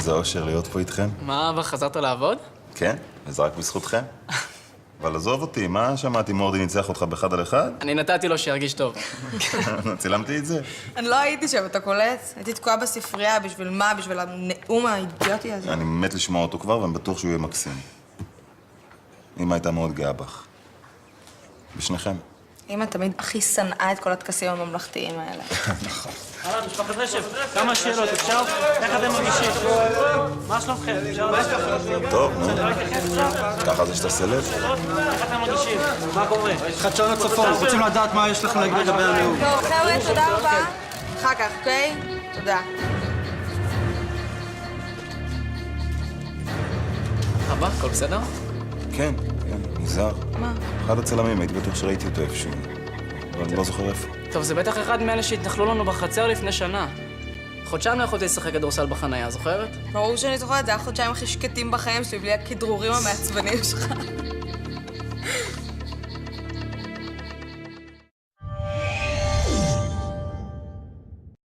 איזה אושר להיות פה איתכם. מה, אבא, חזרת לעבוד? כן, וזה רק בזכותכם. אבל עזוב אותי, מה שמעתי מורדי ניצח אותך באחד על אחד? אני נתתי לו שירגיש טוב. צילמתי את זה? אני לא הייתי שם, אתה קולט? הייתי תקועה בספרייה, בשביל מה? בשביל הנאום האידיוטי הזה? אני מת לשמוע אותו כבר, ואני בטוח שהוא יהיה מקסים. אמא הייתה מאוד גאה בך. בשניכם. אמא תמיד הכי שנאה את כל הטקסים הממלכתיים האלה. אהלן, משפחת רשף, כמה שאלות, אפשר? איך אתם מרגישים? מה שלומכם? טוב, נו. ככה זה שאתה סלב? איך אתם מרגישים? מה קורה? חדשון הצפון, רוצים לדעת מה יש לך להגיד לגבי הנאום. טוב, חבר'ה, תודה רבה. אחר כך, אוקיי? תודה. אבא, הכל בסדר? כן, מוזר. מה? אחד הצלמים, הייתי בטוח שראיתי אותו איפשהו. אבל אני לא זוכר איפה. טוב, זה בטח אחד מאלה שהתנחלו לנו בחצר לפני שנה. חודשיים לא יכולתי לשחק כדורסל בחנייה, זוכרת? ברור שאני זוכרת, זה היה החודשיים הכי שקטים בחיים שלי, בלי הכדרורים המעצבנים שלך.